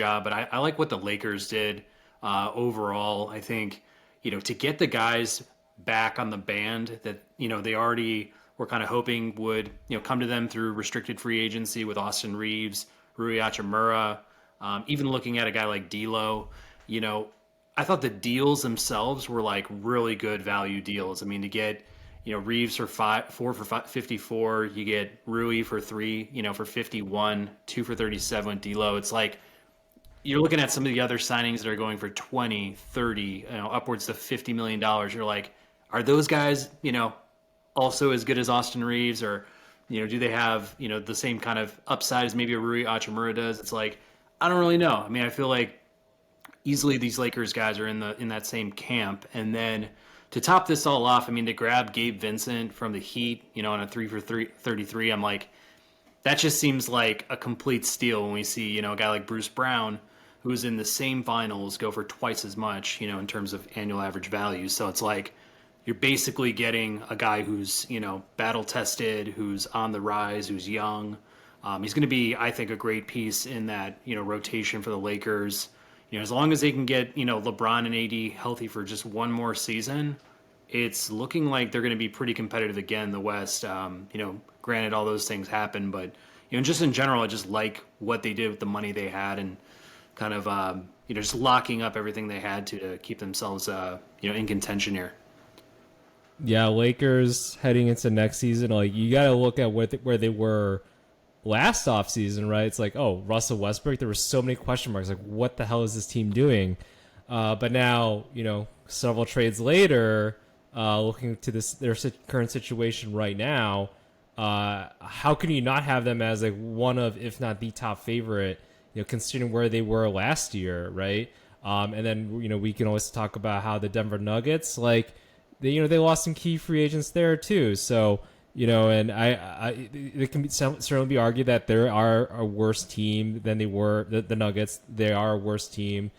job, but I like what the Lakers did overall. I think, to get the guys back on the band that, they already were kind of hoping would, come to them through restricted free agency with Austin Reaves, Rui Hachimura, even looking at a guy like D'Lo, I thought the deals themselves were like really good value deals. I mean, to get, Reeves for 54, you get Rui for 3, for 51, 2 for 37 with D'Lo. It's like you're looking at some of the other signings that are going for 20, 30, upwards to $50 million. You're like, are those guys, also as good as Austin Reaves, or, do they have, the same kind of upside as maybe a Rui Hachimura does? It's like, I don't really know. I mean, I feel like easily these Lakers guys are in that same camp. And then to top this all off, I mean, to grab Gabe Vincent from the Heat, on a 3 for 33, I'm like, that just seems like a complete steal when we see, a guy like Bruce Brown, who's in the same finals, go for twice as much, in terms of annual average value. So it's like you're basically getting a guy who's, battle tested, who's on the rise, who's young. He's going to be, I think, a great piece in that, rotation for the Lakers. As long as they can get, LeBron and AD healthy for just one more season, it's looking like they're going to be pretty competitive again in the West. Granted, all those things happen, but, just in general, I just like what they did with the money they had and kind of, just locking up everything they had to keep themselves, in contention here. Yeah, Lakers heading into next season, like you got to look at where they were last offseason, right? It's like, oh, Russell Westbrook, there were so many question marks. Like, what the hell is this team doing? But now, several trades later, looking to their current situation right now, how can you not have them as like one of, if not the top favorite, considering where they were last year, right? And then, we can always talk about how the Denver Nuggets, like, they lost some key free agents there too. So, and it can certainly be argued that they are a worse team than they were, the Nuggets. They are a worse team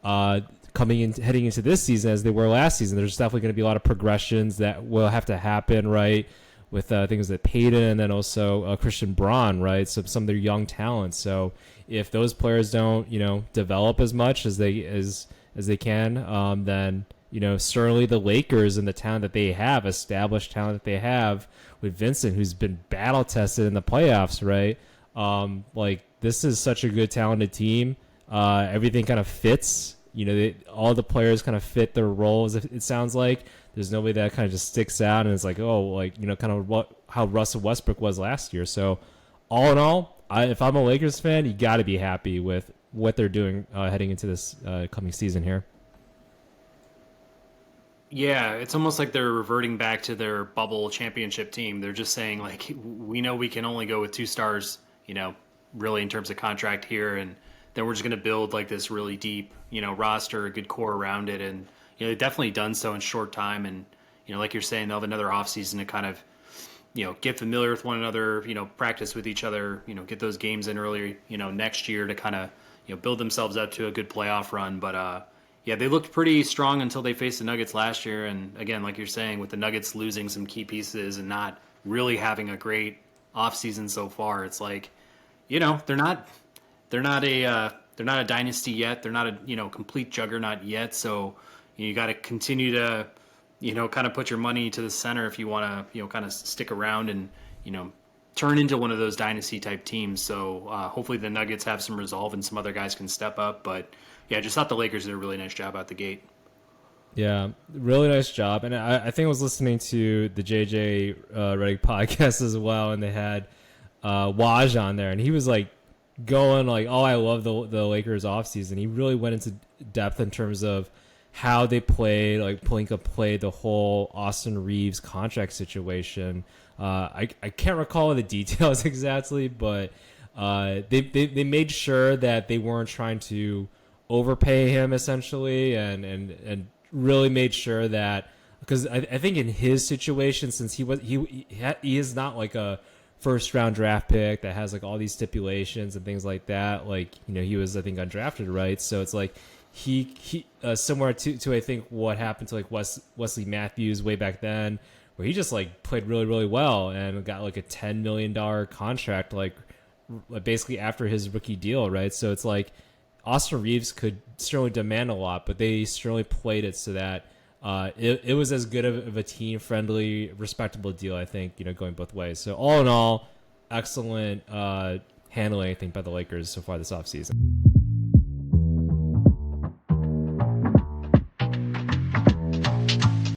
heading into this season as they were last season. There's definitely going to be a lot of progressions that will have to happen, right? With things like Payton and then also Christian Braun, right? So some of their young talents. So if those players don't, develop as much as they can, then certainly the Lakers and the talent that they have, established talent that they have with Vincent, who's been battle tested in the playoffs, right? Like this is such a good talented team. Everything kind of fits. All the players kind of fit their roles. It sounds like there's nobody that kind of just sticks out and it's like, oh, like kind of how Russell Westbrook was last year. So all in all, if I'm a Lakers fan, you got to be happy with what they're doing heading into this coming season here. Yeah, it's almost like they're reverting back to their bubble championship team. They're just saying, like, we know we can only go with 2 stars, really in terms of contract here. And then we're just going to build like this really deep, roster, a good core around it. And, they've definitely done so in short time. And, like you're saying, they'll have another offseason to kind of, get familiar with one another, practice with each other, get those games in earlier, next year to kind of, build themselves up to a good playoff run. But, yeah, they looked pretty strong until they faced the Nuggets last year. And again, like you're saying, with the Nuggets losing some key pieces and not really having a great offseason so far, it's like, they're not a dynasty yet. They're not a, complete juggernaut yet. So you got to continue to, kind of put your money to the center if you want to, kind of stick around and, turn into one of those dynasty type teams. So hopefully the Nuggets have some resolve and some other guys can step up. But yeah, I just thought the Lakers did a really nice job out the gate. Yeah, really nice job. And I think I was listening to the JJ Redick podcast as well, and they had Waj on there, and he was like going like, oh, I love the Lakers offseason. He really went into depth in terms of how they played, like Pelinka played the whole Austin Reaves contract situation. I can't recall the details exactly, but they made sure that they weren't trying to overpay him essentially, and really made sure that, because I think in his situation, since he is not like a first round draft pick that has like all these stipulations and things like that, like he was, I think, undrafted, right? So it's like he similar to I think what happened to like Wesley Matthews way back then, where he just like played really, really well and got like a $10 million contract like basically after his rookie deal, right? So it's like Austin Reaves could certainly demand a lot, but they certainly played it so that it was as good of a team-friendly, respectable deal, I think, going both ways. So all in all, excellent handling, I think, by the Lakers so far this offseason.